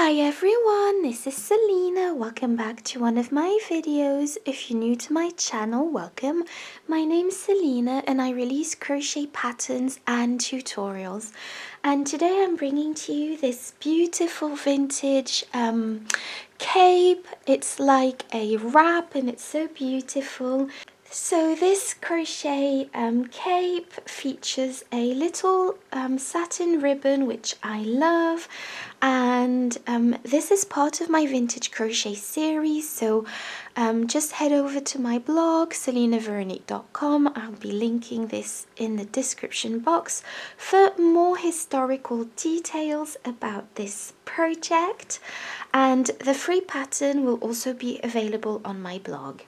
Hi everyone, this is Selina. Welcome back to one of my videos. If you're new to my channel, welcome. My name's Selina and I release crochet patterns and tutorials. And today I'm bringing to you this beautiful vintage cape. It's like a wrap and it's so beautiful. So this crochet cape features a little satin ribbon, which I love, and this is part of my vintage crochet series. So just head over to my blog selinaveronique.com. I'll be linking this in the description box for more historical details about this project, and the free pattern will also be available on my blog.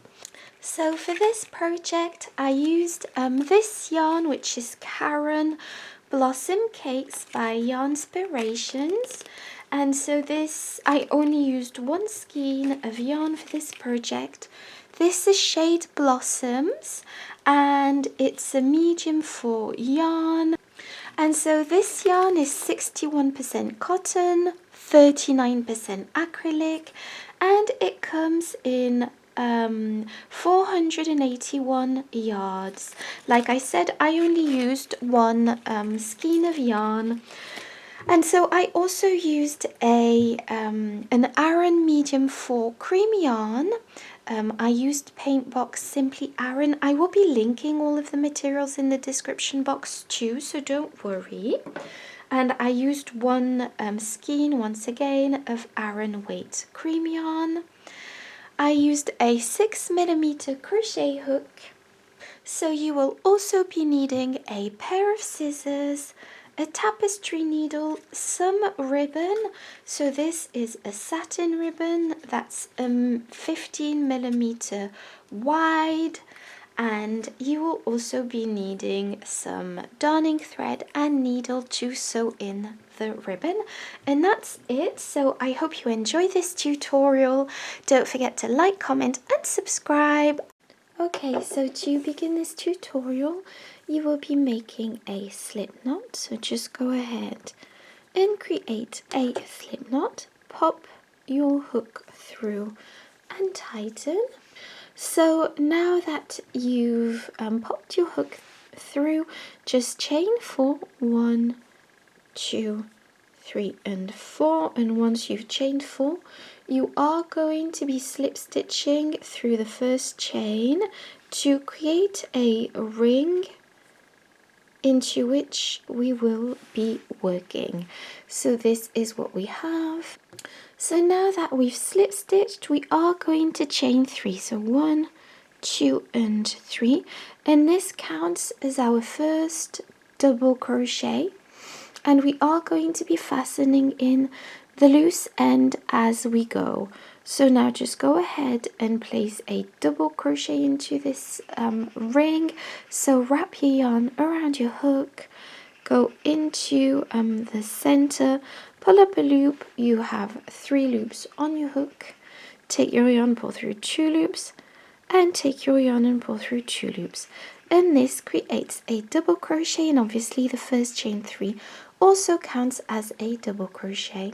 So for this project I used this yarn, which is Caron Blossom Cakes by Yarnspirations, and so this I only used one skein of yarn for this project. This is shade Blossoms and it's a medium 4 yarn, and so this yarn is 61% cotton, 39% acrylic, and it comes in 481 yards. Like I said, I only used one skein of yarn, and so I also used an Aran medium 4 cream yarn. I used Paintbox Simply Aran. I will be linking all of the materials in the description box too, so don't worry. And I used one skein once again of Aran weight cream yarn. I used a 6mm crochet hook. So you will also be needing a pair of scissors, a tapestry needle, some ribbon. So this is a satin ribbon that's 15mm wide, and you will also be needing some darning thread and needle to sew in the ribbon, and that's it. So I hope you enjoy this tutorial. Don't forget to like, comment and subscribe. Okay, so to begin this tutorial you will be making a slip knot, so just go ahead and create a slip knot, pop your hook through and tighten. So now that you've popped your hook through, just chain 4, 1, 2, 3 and 4, and once you've chained 4 you are going to be slip stitching through the first chain to create a ring into which we will be working. So this is what we have. So now that we've slip stitched, we are going to chain 3, so 1, 2 and 3, and this counts as our first double crochet, and we are going to be fastening in the loose end as we go. So now just go ahead and place a double crochet into this ring. So wrap your yarn around your hook, go into the center, pull up a loop. You have 3 loops on your hook. Take your yarn, pull through 2 loops, and take your yarn and pull through 2 loops, and this creates a double crochet, and obviously the first chain 3 also counts as a double crochet.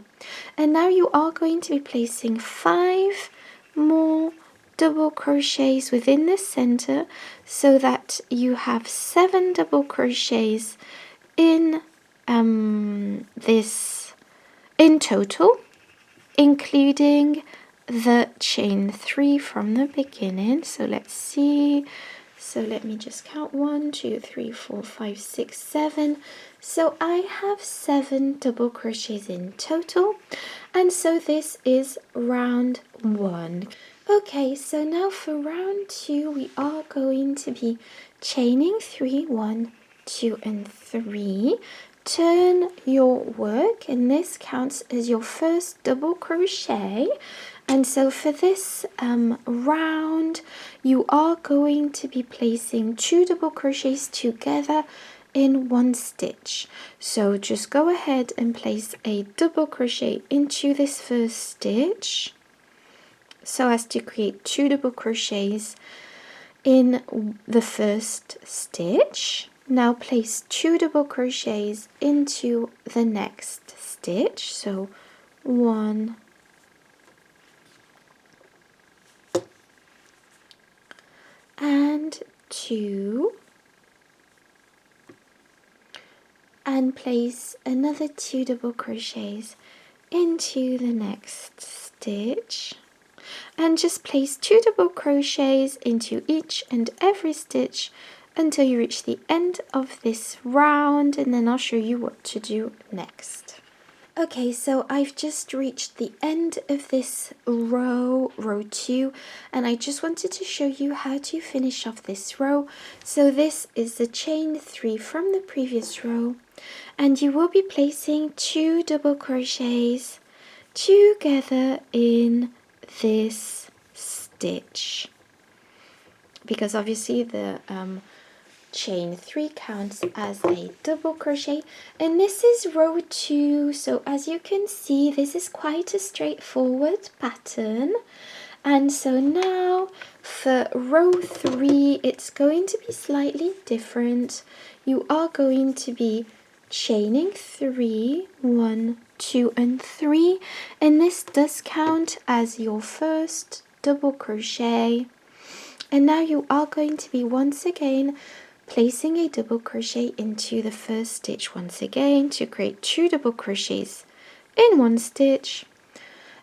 And now you are going to be placing 5 more double crochets within the center, so that you have 7 double crochets in this in total, including the chain 3 from the beginning. So let's see. So let me just count 1, 2, 3, 4, 5, 6, 7. So I have 7 double crochets in total, and so this is round 1. Okay, so now for round 2 we are going to be chaining 3, 1, 2 and 3. Turn your work, and this counts as your first double crochet. And so for this round you are going to be placing 2 double crochets together in 1 stitch. So just go ahead and place a double crochet into this first stitch so as to create 2 double crochets in the first stitch. Now place 2 double crochets into the next stitch. So 1, and 2, and place another 2 double crochets into the next stitch, and just place 2 double crochets into each and every stitch until you reach the end of this round, and then I'll show you what to do next. Okay, so I've just reached the end of this row 2, and I just wanted to show you how to finish off this row. So this is the chain 3 from the previous row, and you will be placing 2 double crochets together in this stitch, because obviously the chain 3 counts as a double crochet, and this is row 2. So as you can see, this is quite a straightforward pattern. And so now for row 3, it's going to be slightly different. You are going to be chaining 3, 1, 2 and 3, and this does count as your first double crochet. And now you are going to be once again placing a double crochet into the first stitch once again to create 2 double crochets in one stitch.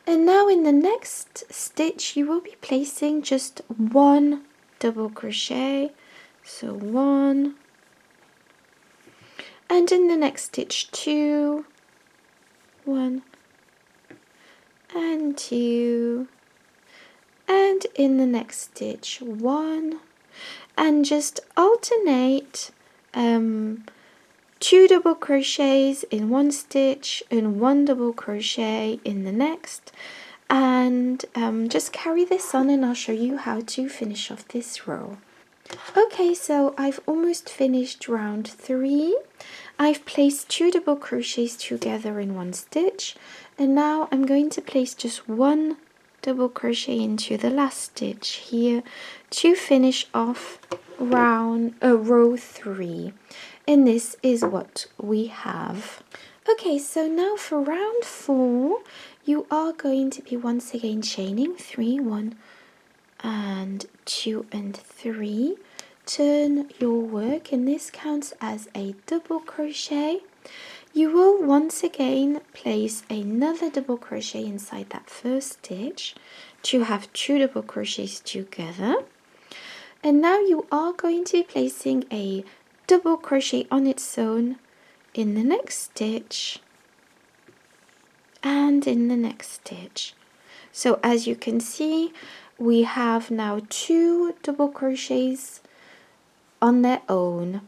And now in the next stitch you will be placing just 1 double crochet, so 1, and in the next stitch 2, 1 and 2, and in the next stitch 1, and just alternate 2 double crochets in one stitch and 1 double crochet in the next, and just carry this on, and I'll show you how to finish off this row. Okay, so I've almost finished round 3. I've placed 2 double crochets together in one stitch, and now I'm going to place just 1 double crochet into the last stitch here to finish off row 3, and this is what we have. Okay, so now for round 4, you are going to be once again chaining 3, 1 and 2 and 3. Turn your work, and this counts as a double crochet. You will once again place another double crochet inside that first stitch to have 2 double crochets together. And now you are going to be placing a double crochet on its own in the next stitch and in the next stitch. So as you can see, we have now 2 double crochets on their own.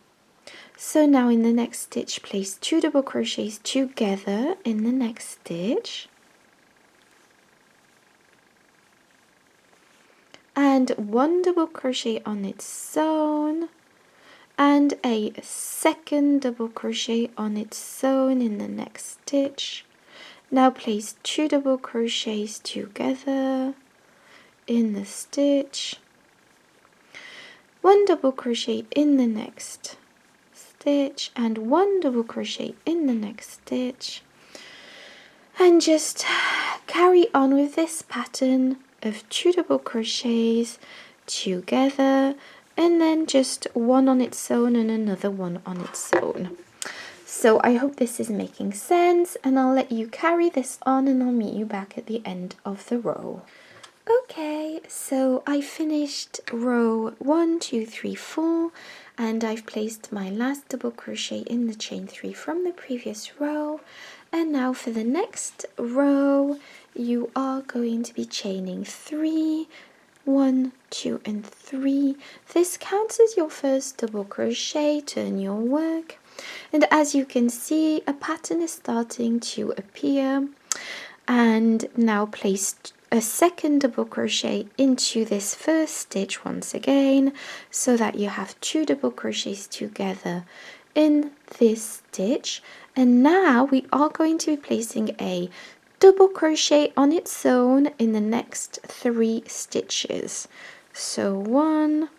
So now in the next stitch, place 2 double crochets together in the next stitch, and 1 double crochet on its own, and a second double crochet on its own in the next stitch. Now place 2 double crochets together in the stitch, 1 double crochet in the next stitch, and 1 double crochet in the next stitch, and just carry on with this pattern of 2 double crochets together, and then just 1 on its own and another 1 on its own. So I hope this is making sense, and I'll let you carry this on, and I'll meet you back at the end of the row. Okay, so I finished row 1, 2, 3, 4, and I've placed my last double crochet in the chain 3 from the previous row. And now for the next row, you are going to be chaining 3, 1, 2 and 3. This counts as your first double crochet. Turn your work, and as you can see, a pattern is starting to appear. And now place a second double crochet into this first stitch once again, so that you have 2 double crochets together in this stitch. And now we are going to be placing a double crochet on its own in the next 3 stitches. So 1,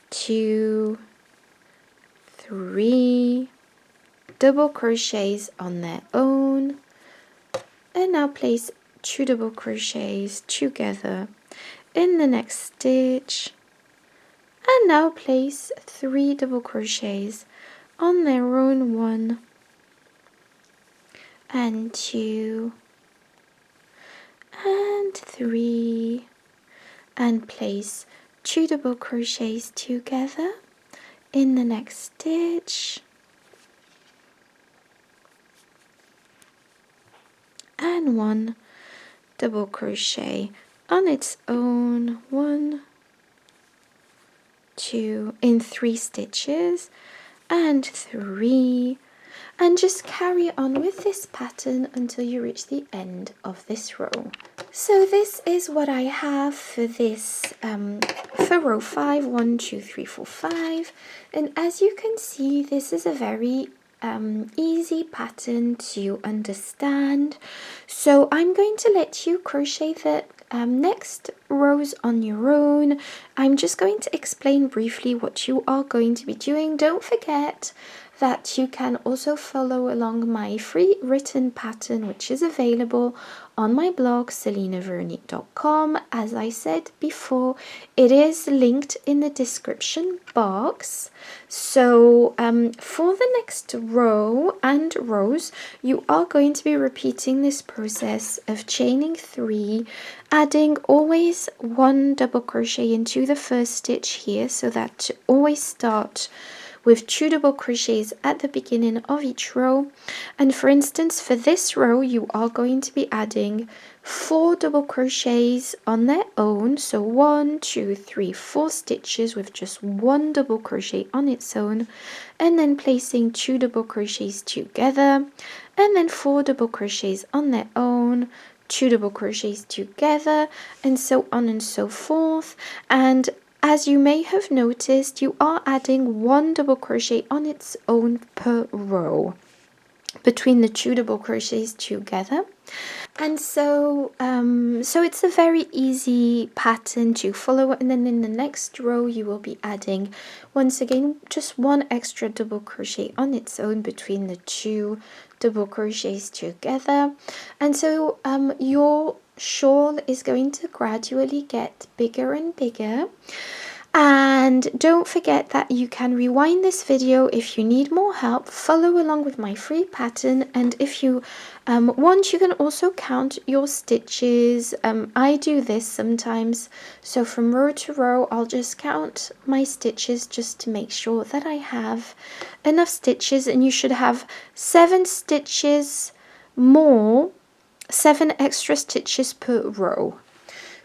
2, 3 double crochets on their own, and now place 2 double crochets together in the next stitch, and now place 3 double crochets on their own, 1 and 2 and 3, and place 2 double crochets together in the next stitch, and 1 double crochet on its own, 1, 2 in 3 stitches, and 3, and just carry on with this pattern until you reach the end of this row. So this is what I have for this for row 5, 1, 2, 3, 4, 5, and as you can see, this is a very easy pattern to understand. So I'm going to let you crochet the next rows on your own. I'm just going to explain briefly what you are going to be doing. Don't forget that you can also follow along my free written pattern, which is available on my blog selinaveronique.com. As I said before, it is linked in the description box. So for the next row and rows, you are going to be repeating this process of chaining 3, adding always 1 double crochet into the first stitch here, so that to always start with 2 double crochets at the beginning of each row. And for instance, for this row, you are going to be adding 4 double crochets on their own, so 1, 2, 3, 4 stitches with just 1 double crochet on its own, and then placing 2 double crochets together, and then 4 double crochets on their own, 2 double crochets together, and so on and so forth. And as you may have noticed, you are adding 1 double crochet on its own per row between the 2 double crochets together. And so it's a very easy pattern to follow, and then in the next row you will be adding once again just 1 extra double crochet on its own between the 2 double crochets together. And so your shawl is going to gradually get bigger and bigger. And don't forget that you can rewind this video if you need more help, follow along with my free pattern, and if you want, you can also count your stitches. I do this sometimes, so from row to row I'll just count my stitches just to make sure that I have enough stitches, and you should have 7 stitches more, 7 extra stitches per row.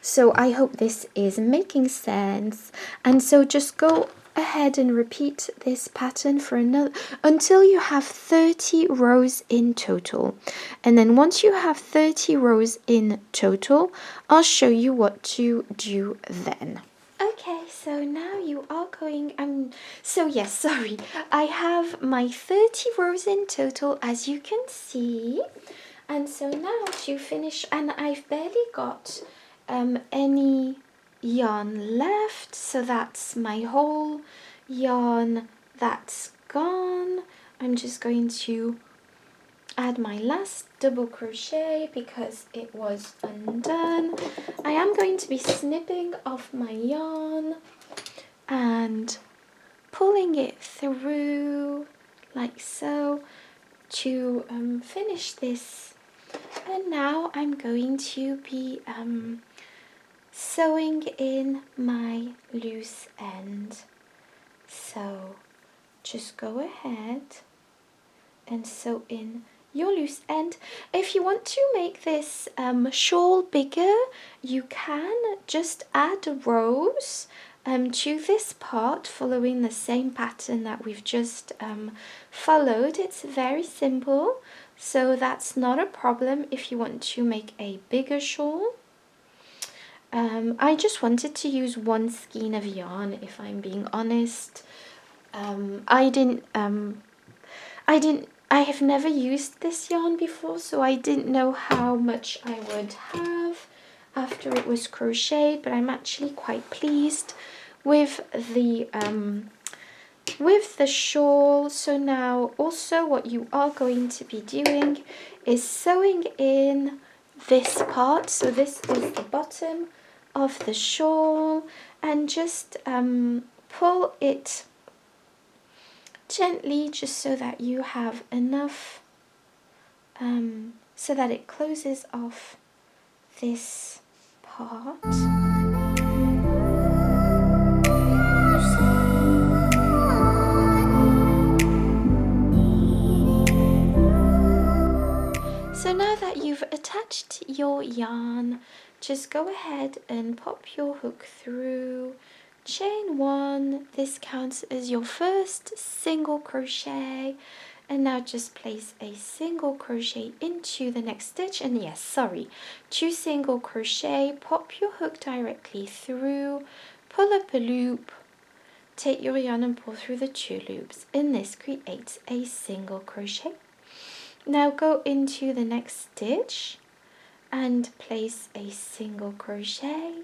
So I hope this is making sense, and so just go ahead and repeat this pattern for another until you have 30 rows in total. And then once you have 30 rows in total, I'll show you what to do then. Okay, so now you are going, I have my 30 rows in total, as you can see. And so now to finish, and I've barely got any yarn left, so that's my whole yarn that's gone. I'm just going to add my last double crochet because it was undone. I am going to be snipping off my yarn and pulling it through like so to finish this. And now I'm going to be sewing in my loose end. So just go ahead and sew in your loose end. If you want to make this shawl bigger, you can just add rows to this part following the same pattern that we've just followed. It's very simple, so that's not a problem if you want to make a bigger shawl. I just wanted to use 1 skein of yarn, if I'm being honest. I have never used this yarn before, so I didn't know how much I would have after it was crocheted, but I'm actually quite pleased with the with the shawl. So now also what you are going to be doing is sewing in this part. So this is the bottom of the shawl, and just pull it gently just so that you have enough so that it closes off this part. So now that you've attached your yarn, just go ahead and pop your hook through, chain 1, this counts as your first single crochet, and now just place a single crochet into the next stitch, and yes, sorry, 2 single crochet, pop your hook directly through, pull up a loop, take your yarn and pull through the 2 loops, and this creates a single crochet. Now go into the next stitch and place a single crochet.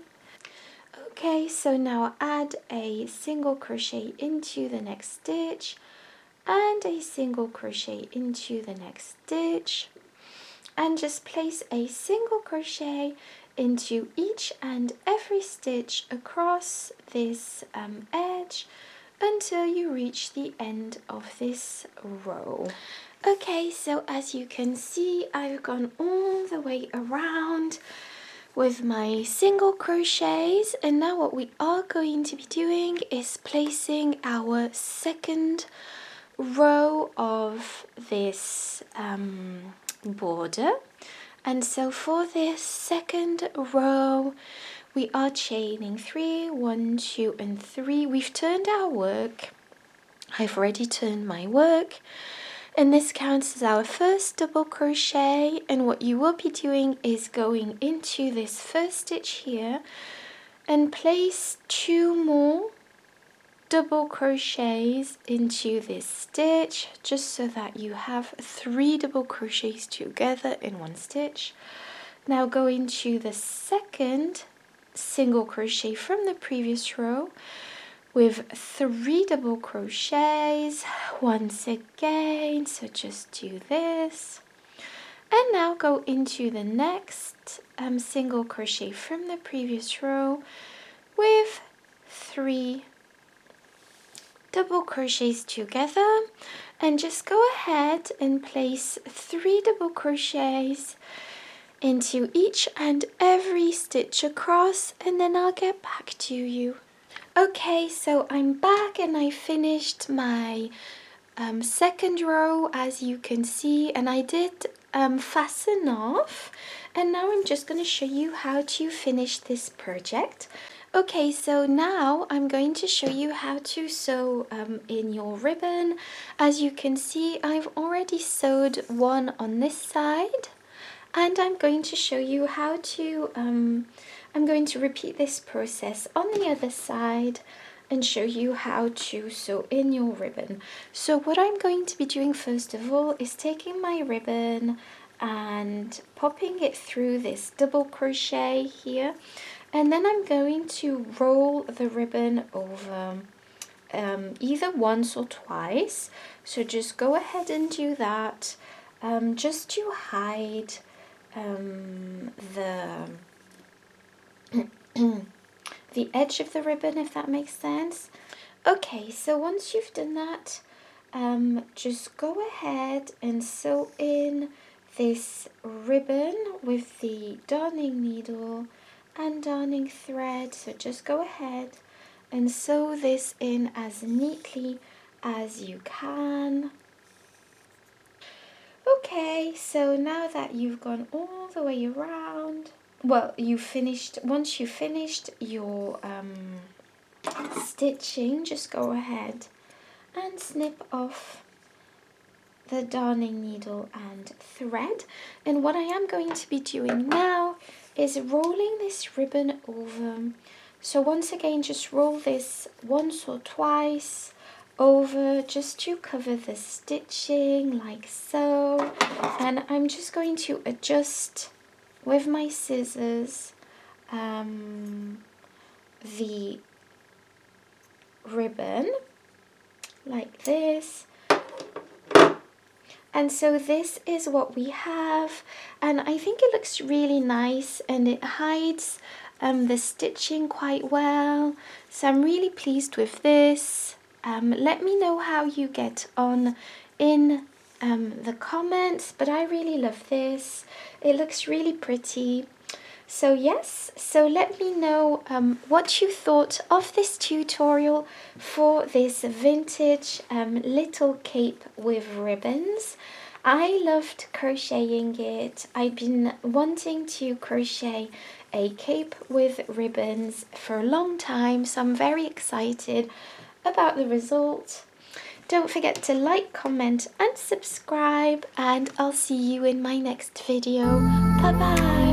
Okay, so now add a single crochet into the next stitch and a single crochet into the next stitch, and just place a single crochet into each and every stitch across this edge until you reach the end of this row. Okay, so as you can see, I've gone all the way around with my single crochets, and now what we are going to be doing is placing our second row of this border. And so for this second row, we are chaining 3, 1, 2, and 3. We've turned our work. I've already turned my work, and this counts as our first double crochet. And what you will be doing is going into this first stitch here and place 2 more double crochets into this stitch, just so that you have 3 double crochets together in one stitch. Now go into the second single crochet from the previous row with 3 double crochets once again, so just do this, and now go into the next single crochet from the previous row with 3 double crochets together, and just go ahead and place 3 double crochets into each and every stitch across, and then I'll get back to you. Okay, so I'm back and I finished my second row, as you can see, and I did fasten off, and now I'm just going to show you how to finish this project. Okay, so now I'm going to show you how to sew in your ribbon. As you can see, I've already sewed one on this side, and I'm going to show you how to I'm going to repeat this process on the other side and show you how to sew in your ribbon. So what I'm going to be doing first of all is taking my ribbon and popping it through this double crochet here, and then I'm going to roll the ribbon over either once or twice. So just go ahead and do that just to hide the edge of the ribbon, if that makes sense. Okay, so once you've done that, just go ahead and sew in this ribbon with the darning needle and darning thread. So just go ahead and sew this in as neatly as you can. Okay, so now that you've gone all the way around, well, once you finished your stitching, just go ahead and snip off the darning needle and thread. And what I am going to be doing now is rolling this ribbon over. So once again, just roll this once or twice over just to cover the stitching, like so. And I'm just going to adjust with my scissors the ribbon like this. And so this is what we have, and I think it looks really nice, and it hides the stitching quite well. So I'm really pleased with this. Let me know how you get on in the comments, but I really love this. It looks really pretty. So yes, so let me know what you thought of this tutorial for this vintage little cape with ribbons. I loved crocheting it. I've been wanting to crochet a cape with ribbons for a long time, so I'm very excited about the result. Don't forget to like, comment and subscribe, and I'll see you in my next video. Bye bye!